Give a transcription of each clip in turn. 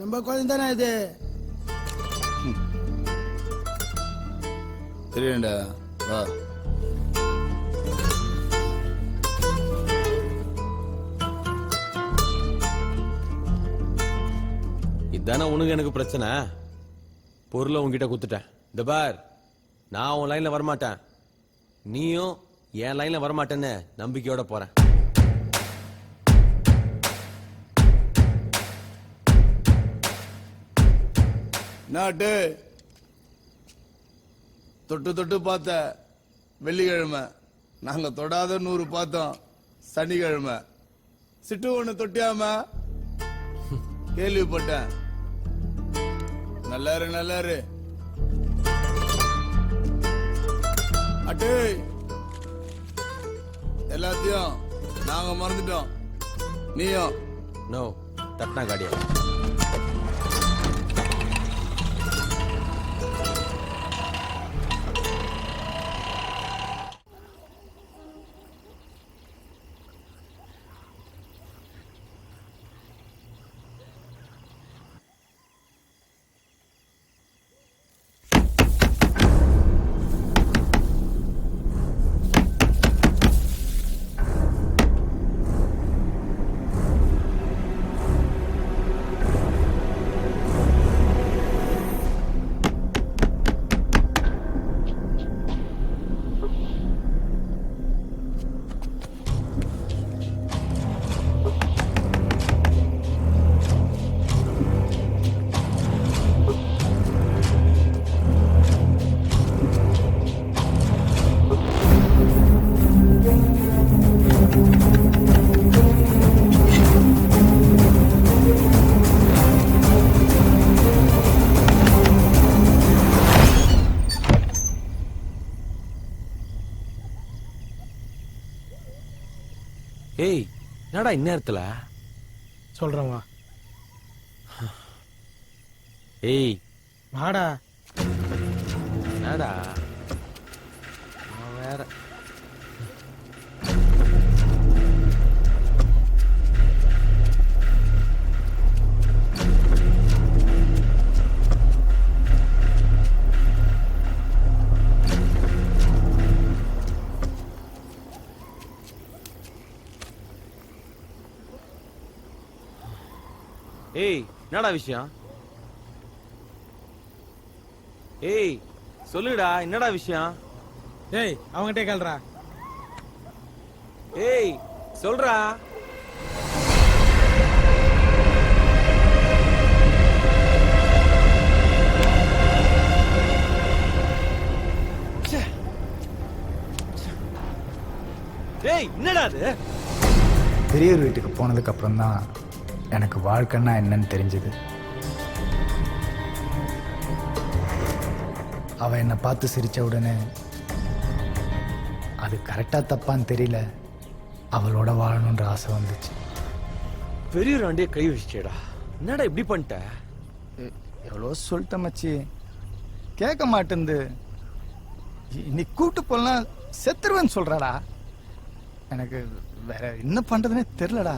நம்ம குழந்தை தானே இது? தெரியும்டா, வா. இதானே உனக்கு எனக்கு பிரச்சனை. பொருளை உன்கிட்ட குத்துட்டேன். இந்த பார், நான் உன் லைன்ல வரமாட்டேன், நீயும் என் லைன்ல வரமாட்டேன்னு நம்பிக்கையோட போறேன். நாட்டு தொட்டு தொட்டு பார்த்த வெள்ளிக்கிழமை, நாங்க தொடாத 100 பார்த்தோம் சனிக்கிழமை. சிட்டு ஒண்ணு தொட்டியாம கேள்விப்பட்டேன். நல்லாரு நல்லாரு அட்டு. எல்லாத்தையும் நாங்க மறந்துட்டோம், நீயும். நோ, தட்னா காடியா. ஏய், என்னடா இந்நேரத்துல? சொல்றேன் வா. ஏய் வாடா. என்னடா வேற? ஏய், என்னடா விஷயம்? ஏய் சொல்லுடா, என்னடா விஷயம்? ஏய், அவங்ககிட்ட கேளுடா. ஏய் சொல்றா. ஏய், என்னடா அது? பெரியவர் வீட்டுக்கு போனதுக்கு அப்புறம் தான் எனக்கு வாழ்க்கைன்னா என்னன்னு தெரிஞ்சது. அவ என்னை பார்த்து சிரிச்ச உடனே அது கரெக்டா தப்பான்னு தெரியல, அவளோட வாழணுன்ற ஆசை வந்துச்சு. பெரிய ராண்டியே கை வச்சிட்டேடா. என்னடா இப்படி பண்ணிட்ட? எவ்வளோ சொல்லிட்ட மச்சி, கேட்க மாட்டேந்து. நீ கூட்டு போலாம் செத்துருவேன்னு சொல்றாடா. எனக்கு வேற என்ன பண்றதுன்னே தெரியலடா.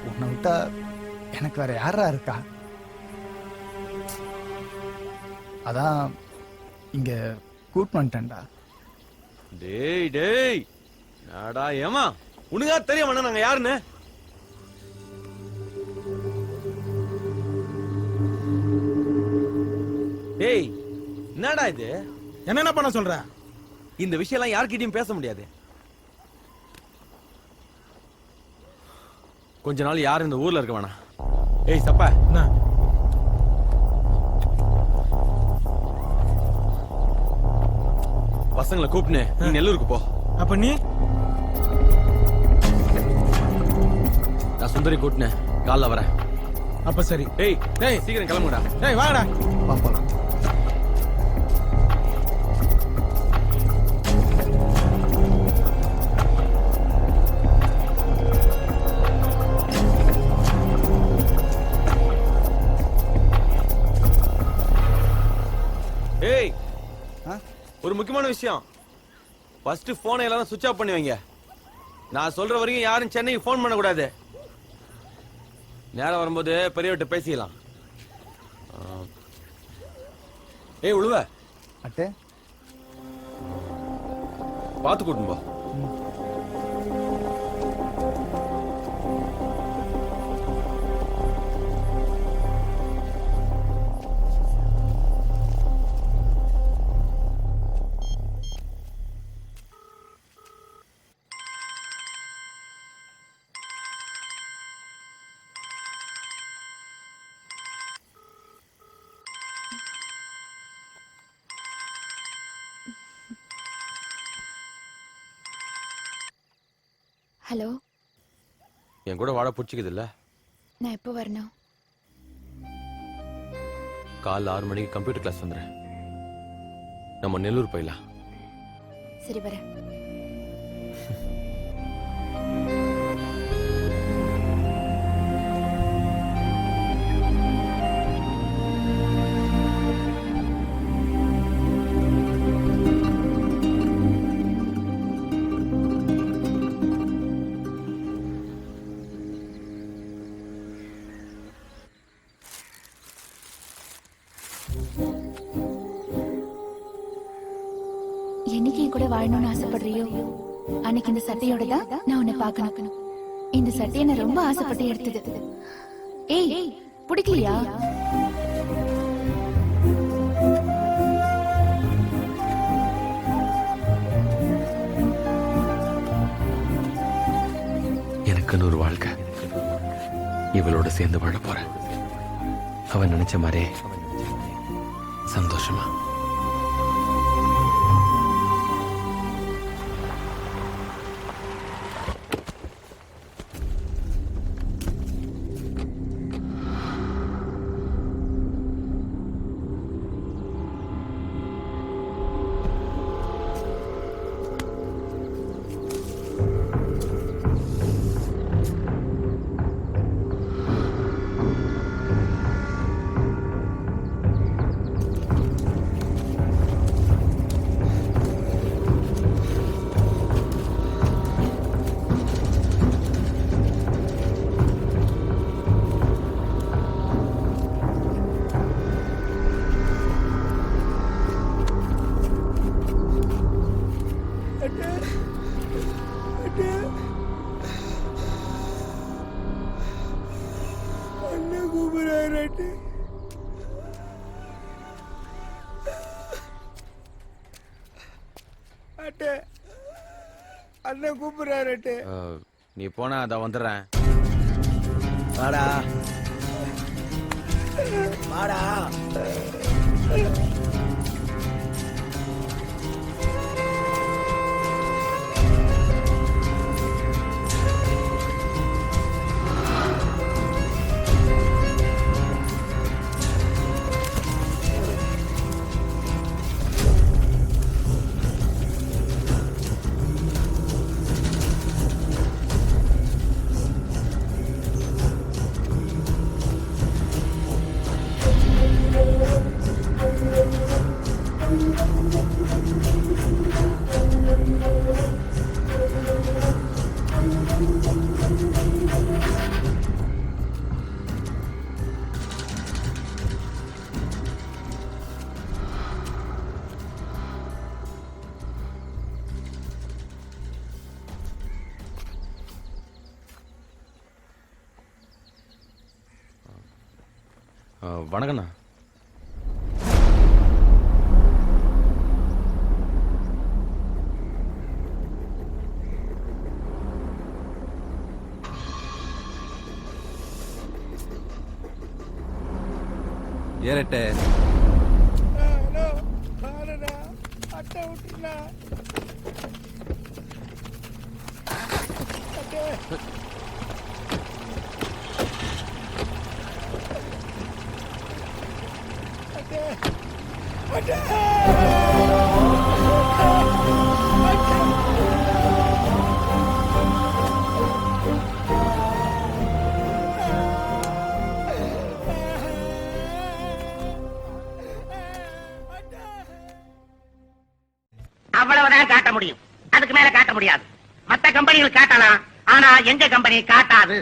உன்னை விட்டா எனக்கு வேற யாரா இருக்கா? அதான் இங்க கூட்டு வந்துட்டேன்டா. டேய் டேய், நாடா ஏமா உனக்கா தெரியும் நாங்க யாருன்னு? டேய் என்னடா இது? என்ன பண்ண சொல்ற? இந்த விஷயம் எல்லாம் யார்கிட்டயும் பேச முடியாது. கொஞ்ச நாள் யாரும் இந்த ஊர்ல இருக்க வேணாம். ஏய் சப்பா, என்ன? பசங்களை கூப்பிட்டு நீ நெல்லூருக்கு போ. அப்ப நீ? நான் சுந்தரி கூட்டினேன், காலைல வரேன். அப்ப சரி. டேய் டேய் சீக்கிரம் கிளம்புடா. டேய் வாடா. போலாம். முக்கியமான விஷயம். ஃபர்ஸ்ட் போனை எல்லாரும் சுவிட்ச் ஆஃப் பண்ணி வைங்க. நான் சொல்ற வரைக்கும் யாரும் சென்னைக்கு ஃபோன் பண்ணக்கூடாது. நேரம் வரும்போது பெரியவர்கிட்ட பேசிக்கலாம். ஏய் உழுவ அட்டே பார்த்து கூட்டும் போ. ஹலோ, என் கூட வாட பிடிச்சிக்குது இல்ல? நான் எப்போ வரணும்? காலைல 6 மணிக்கு கம்ப்யூட்டர் கிளாஸ் வந்துடுறேன். நம்ம நெல்லூர் போயிடலாம். சரி வரேன். என்னைக்கு என் கூட வாழணும்னு ஆசைப்படுறியோ அன்னைக்கு இந்த சட்டையோட தான் நான் உன்னை பார்க்கணும். இந்த சட்டையை நான் ரொம்ப ஆசைப்பட்டு எடுத்தது. ஏய், பிடிக்கலையா? எனக்குன்னு ஒரு வாழ்க்கை, இவளோட சேர்ந்து வாழ போறேன். அவன் நினைச்ச மாதிரி சந்தோஷமா. அண்ணன் கூப்பிடுறாரு. நீ போனா அத வந்துடுறேன். வாடா வாடா. வணக்கண்ணா. ஏறட்ட அட்டை விட்டுருண்ணா. அதுக்கு மேல காட்ட முடியாது. மத்த கம்பெனிகள் காட்டலாம், ஆனா எங்க கம்பெனி காட்டாது.